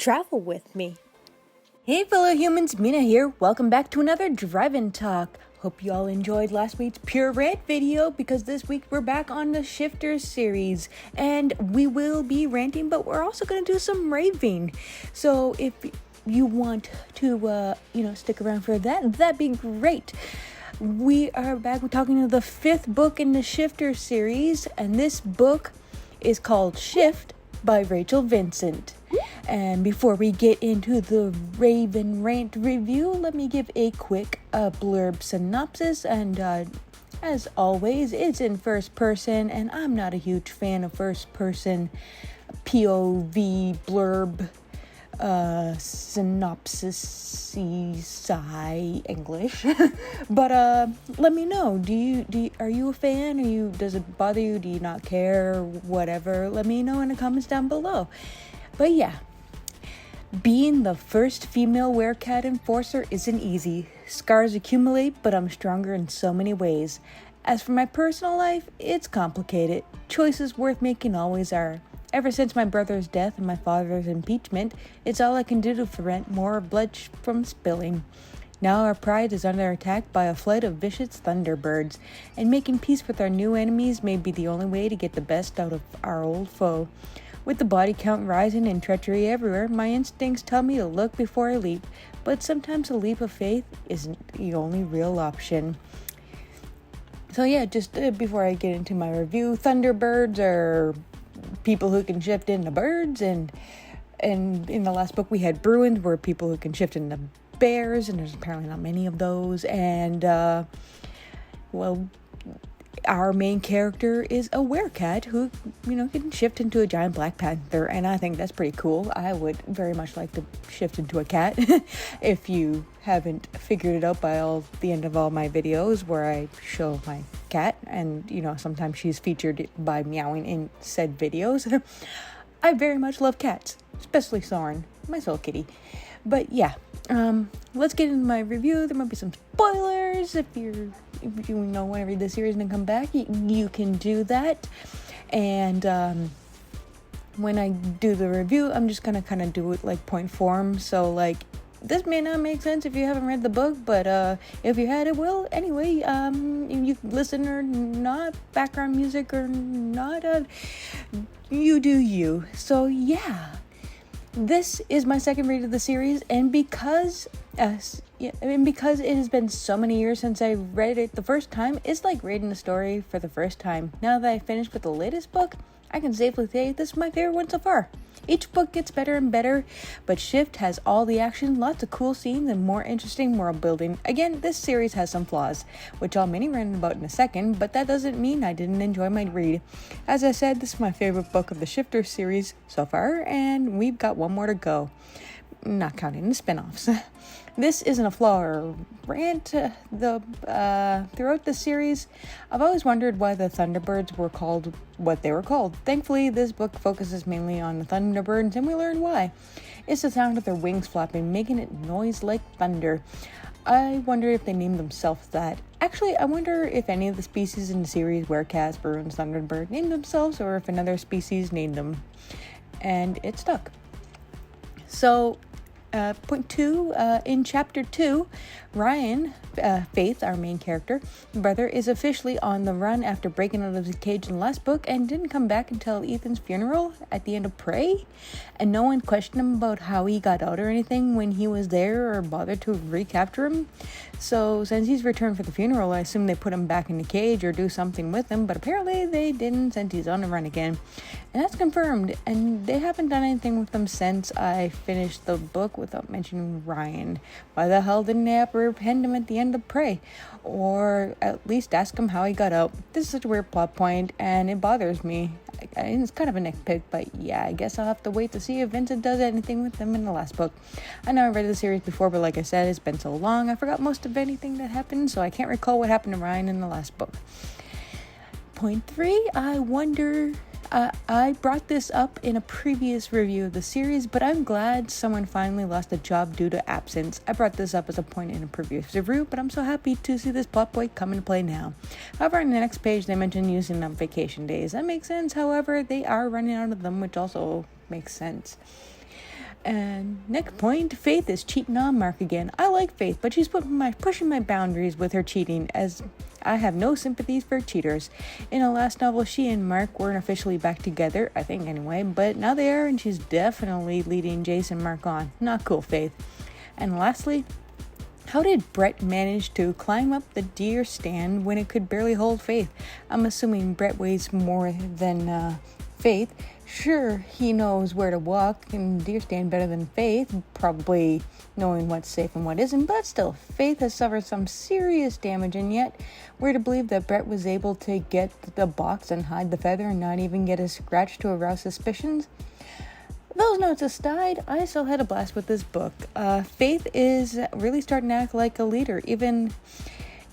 Travel with me. Hey fellow humans, Mina here. Welcome back to another Drive-In Talk. Hope you all enjoyed last week's Pure Rant video because this week we're back on the Shifters series and we will be ranting, but we're also going to do some raving. So if you want to, stick around for that, that'd be great. We are back. We're talking to the fifth book in the Shifters series, and this book is called Shift by Rachel Vincent. And before we get into the Rave and Rant review, let me give a quick blurb synopsis. And as always, it's in first person, and I'm not a huge fan of first person POV blurb synopsis English. But let me know. Are you a fan? Does it bother you? Do you not care? Whatever. Let me know in the comments down below. But yeah, being the first female werecat enforcer isn't easy. Scars accumulate, but I'm stronger in so many ways. As for my personal life, it's complicated. Choices worth making always are. Ever since my brother's death and my father's impeachment, it's all I can do to prevent more blood from spilling. Now our pride is under attack by a flight of vicious thunderbirds, and making peace with our new enemies may be the only way to get the best out of our old foe. With the body count rising and treachery everywhere, my instincts tell me to look before I leap, but sometimes a leap of faith isn't the only real option. So yeah, just before I get into my review, thunderbirds are people who can shift into birds, and in the last book we had Bruins, where people who can shift into bears, and there's apparently not many of those, and our main character is a werecat who, can shift into a giant black panther, and I think that's pretty cool. I would very much like to shift into a cat. If you haven't figured it out by the end of all my videos where I show my cat, and, sometimes she's featured by meowing in said videos. I very much love cats, especially Soren, my soul kitty. But yeah, let's get into my review. There might be some spoilers. If you want to read the series and then come back, you can do that. And when I do the review, I'm just gonna kind of do it like point form. So like, this may not make sense if you haven't read the book, but if you had, it will. Anyway, you listen or not, background music or not, you do you. So yeah. This is my second read of the series, and because it has been so many years since I read it the first time, it's like reading the story for the first time. Now that I finished with the latest book, I can safely say this is my favorite one so far. Each book gets better and better, but Shift has all the action, lots of cool scenes, and more interesting world building. Again, this series has some flaws, which I'll mini rant about in a second, but that doesn't mean I didn't enjoy my read. As I said, this is my favorite book of the Shifter series so far, and we've got one more to go. Not counting the spin-offs. This isn't a flaw or rant. Throughout the series, I've always wondered why the Thunderbirds were called what they were called. Thankfully, this book focuses mainly on the Thunderbirds, and we learn why. It's the sound of their wings flapping, making it noise like thunder. I wonder if they named themselves that. Actually, I wonder if any of the species in the series, werecats, Bruins, Thunderbird, named themselves, or if another species named them. And it stuck. So, point 2, in chapter 2, Ryan, Faith, our main character, brother, is officially on the run after breaking out of his cage in the last book and didn't come back until Ethan's funeral at the end of Prey. And no one questioned him about how he got out or anything when he was there or bothered to recapture him. So since he's returned for the funeral, I assume they put him back in the cage or do something with him, but apparently they didn't since he's on the run again. And that's confirmed, and they haven't done anything with him since I finished the book without mentioning Ryan. Why the hell didn't they apprehend him at the end of Prey? Or at least ask him how he got out? This is such a weird plot point, and it bothers me. It's kind of a nitpick, but yeah, I guess I'll have to wait to see if Vincent does anything with them in the last book. I know I read the series before, but like I said, it's been so long, I forgot most of anything that happened, so I can't recall what happened to Ryan in the last book. Point 3, I wonder... I brought this up in a previous review of the series, but I'm glad someone finally lost a job due to absence. I brought this up as a point in a previous review, but I'm so happy to see this plot point come into play now. However, on the next page, they mention using up vacation days. That makes sense. However, they are running out of them, which also makes sense. And next point, Faith is cheating on Mark again. I like Faith, but she's pushing my boundaries with her cheating, as I have no sympathies for cheaters. In the last novel, she and Mark weren't officially back together, I think anyway, but now they are, and she's definitely leading Jace and Mark on. Not cool, Faith. And lastly, how did Brett manage to climb up the deer stand when it could barely hold Faith? I'm assuming Brett weighs more than Faith. Sure, he knows where to walk and deer stand better than Faith, probably knowing what's safe and what isn't, but still, Faith has suffered some serious damage, and yet we're to believe that Brett was able to get the box and hide the feather and not even get a scratch to arouse suspicions. Those notes aside, I still had a blast with this book. Faith is really starting to act like a leader, even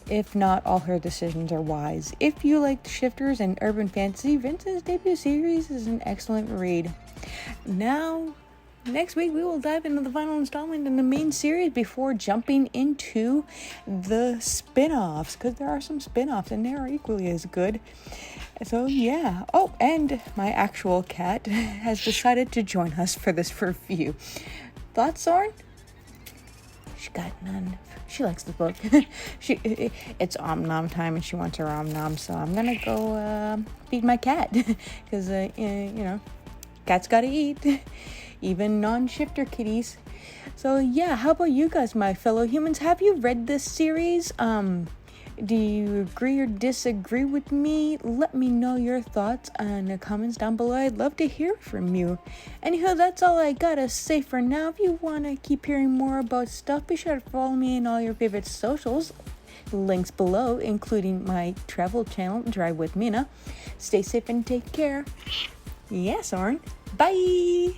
if not all her decisions are wise. If you like shifters and urban fantasy, Vince's debut series is an excellent read. Now, next week we will dive into the final installment in the main series before jumping into the spin-offs, because there are some spin-offs and they are equally as good. So yeah. Oh, and my actual cat has decided to join us for this review. Thoughts, Soren? She got none. She likes the book. It's Om Nom time and she wants her Om Nom, so I'm gonna go feed my cat because cats gotta eat, even non-shifter kitties. So yeah, how about you guys, my fellow humans? Have you read this series? Do you agree or disagree with me? Let me know your thoughts in the comments down below. I'd love to hear from you. Anywho, that's all I gotta say for now. If you want to keep hearing more about stuff, be sure to follow me in all your favorite socials. Links below, including my travel channel, Drive with Mina. Stay safe and take care. Yeah, Soren. Bye!